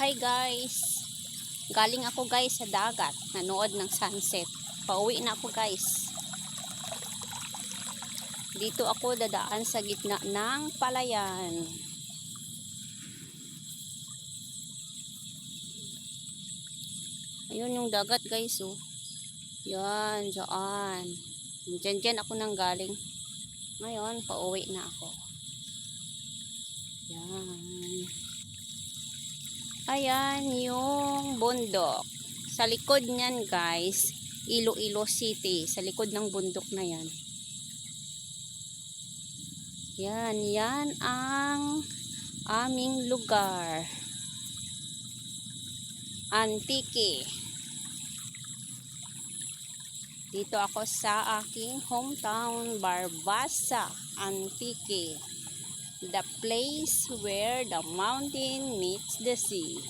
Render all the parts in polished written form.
Hi guys, galing ako guys sa dagat, nanood ng sunset. Pauwi na ako guys. Dito ako dadaan sa gitna ng palayan. Ayun yung dagat guys oh. Yan, dyan. Dyan ako nang galing. Ngayon, pauwi na ako. Yan. Ayan yung bundok. Sa likod niyan guys, Iloilo City. Sa likod ng bundok na yan. Yan ang aming lugar. Antique. Dito ako sa aking hometown, Barbasa, Antique. The place where the mountain meets the sea.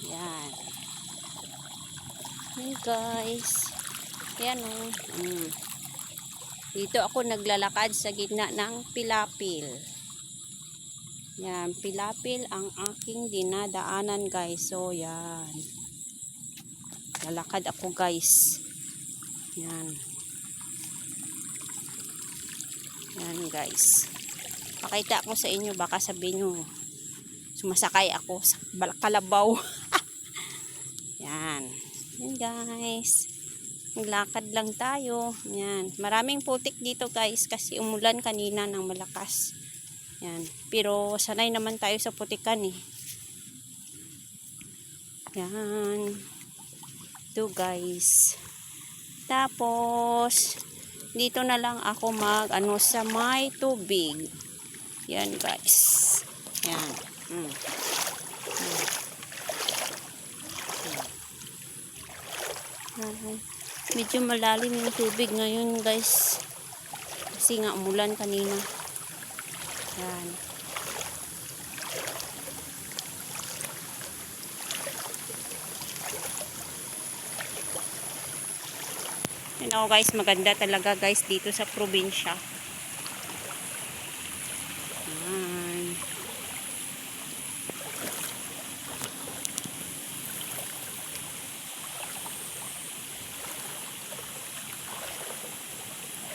Yan. Yan guys. Yan o. Dito ako naglalakad sa gitna ng pilapil. Yan. Pilapil ang aking dinadaanan guys. So yan. Lalakad ako guys. Yan. Yan guys. Pakita ko sa inyo, baka sabihin nyo sumasakay ako sa kalabaw. Yan. Yan guys. Naglakad lang tayo. Yan. Maraming putik dito guys kasi umulan kanina ng malakas. Yan. Pero sanay naman tayo sa putikan eh. Yan. Ito guys. Tapos dito na lang ako mag-ano sa may tubig. Yan guys. Yan. Medyo malalim yung tubig ngayon guys. Kasi nga umulan kanina. Yan. Yan ako guys, maganda talaga guys dito sa probinsya.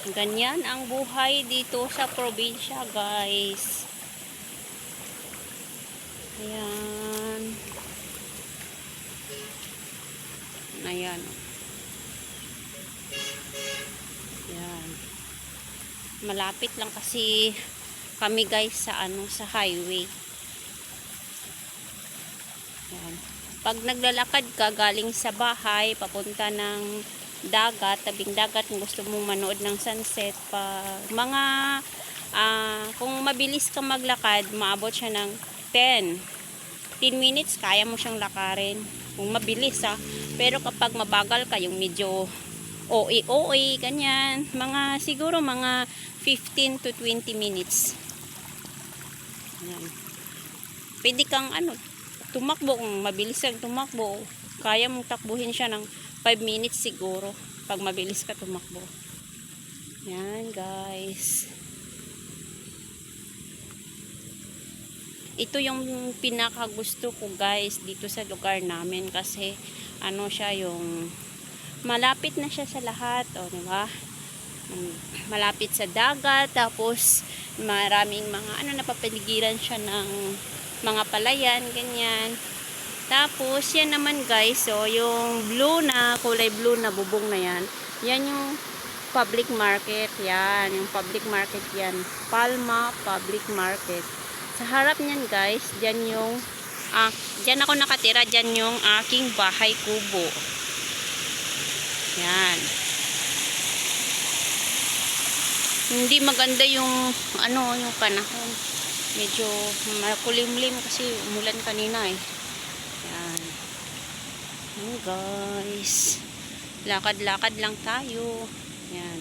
Ganyan ang buhay dito sa probinsya guys. Ayan. Ayan. Ayan. Malapit lang kasi kami guys sa sa highway. Ayan. Pag naglalakad ka galing sa bahay papunta ng dagat, tabing dagat, kung gusto mong manood ng sunset, pa mga kung mabilis ka maglakad, maabot siya ng 10 minutes, kaya mo siyang lakarin kung mabilis pero kapag mabagal ka, yung medyo OA ganyan, siguro mga 15 to 20 minutes. Ayan. Pwede kang tumakbo, kung mabilis kang tumakbo, kaya mong takbuhin siya ng 5 minutes siguro pag mabilis ka tumakbo. Yan guys. Ito yung pinakagusto ko guys dito sa lugar namin kasi siya yung malapit na siya sa lahat, diba? Malapit sa dagat, tapos maraming mga napapaligiran siya ng mga palayan, ganyan. Tapos, yan naman guys, yung kulay blue na bubong na yan, yan yung public market, yan, yung public market yan, Palma Public Market. Sa harap niyan guys, dyan dyan ako nakatira, dyan yung aking bahay kubo. Yan. Hindi maganda yung, yung panahon. Medyo makulimlim kasi umulan kanina eh. Yan. Yan guys. Lakad-lakad lang tayo. Yan.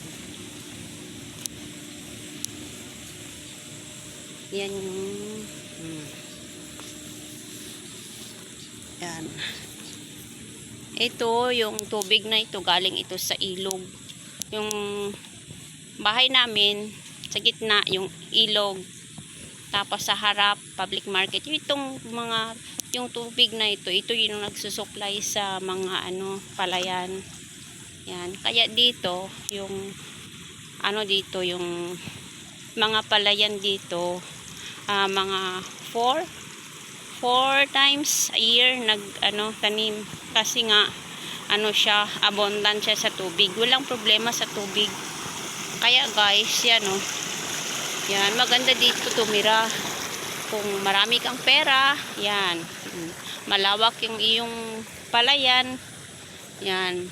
Yan yung yan. Ito yung tubig na ito, galing ito sa ilog. Yung bahay namin sa gitna yung ilog. Tapos sa harap public market. Yung yung tubig na ito yung nagsusupply sa mga palayan. Yan. Kaya dito, yung dito, yung mga palayan dito, mga 4 times a year tanim, kasi nga siya, abundant siya sa tubig. Walang problema sa tubig. Kaya guys, yan yan, maganda dito tumira. Kung marami kang pera, yan, malawak yung iyong palayan, yan,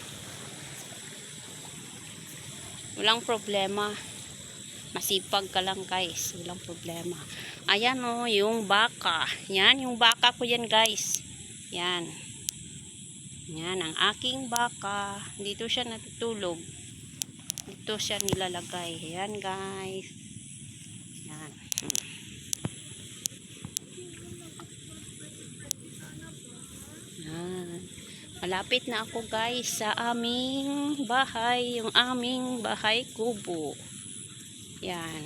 walang problema. Masipag ka lang guys, walang problema. Ayan yung baka. Yan, yung baka ko yan guys. Yan. Yan, ang aking baka. Dito siya natutulog. Dito siya nilalagay. Yan guys. Yan. Yan. Malapit na ako guys sa aming bahay. Yung aming bahay kubo. Yan.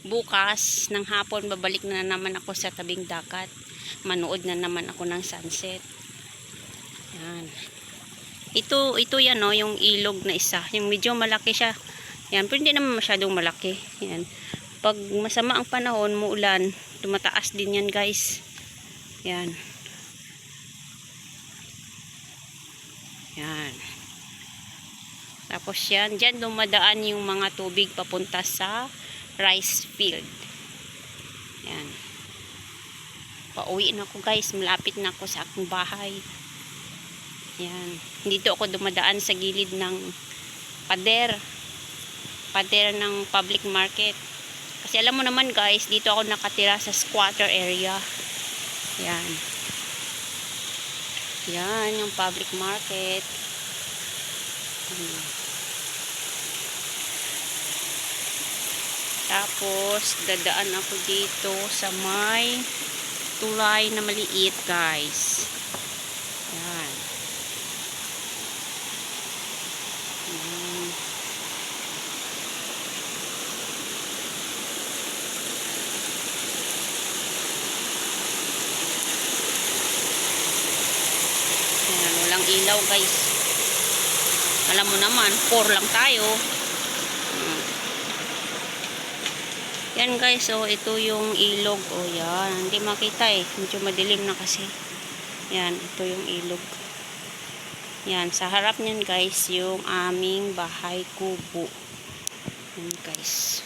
Bukas ng hapon babalik na naman ako sa tabing dagat. Manood na naman ako ng sunset. Yan. Ito yan yung ilog na isa. Yung medyo malaki siya. Yan, pero hindi naman masyadong malaki. Yan. Pag masama ang panahon, muulan, tumataas din yan guys. Yan. Yan. Tapos yan, dyan dumadaan yung mga tubig papunta sa rice field. Yan. Pauwi na ako guys, malapit na ako sa aking bahay. Yan. Dito ako dumadaan sa gilid ng pader ng public market. Kasi alam mo naman guys, dito ako nakatira sa squatter area. Yan. Yan yung public market. Tapos dadaan ako dito sa may tulay na maliit guys. Yan. Yan, walang ilaw guys. Alam mo naman, 4 lang tayo. Yan guys, ito yung ilog. Yan, hindi makita medyo madilim na kasi. Yan, ito yung ilog. Yan, sa harap niyan guys, yung aming bahay kubo. Yan guys.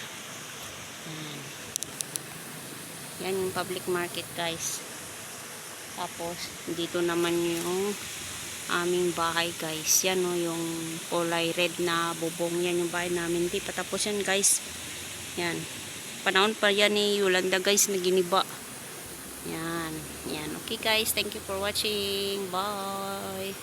Yan yung public market guys. Tapos, dito naman yung aming bahay guys. Yan yung kulay red na bubong. Yan yung bahay namin. Hindi pa tapos yan guys. Yan. Panahon pa yan ni Yolanda guys na giniba. Yan. Yan. Okay guys. Thank you for watching. Bye.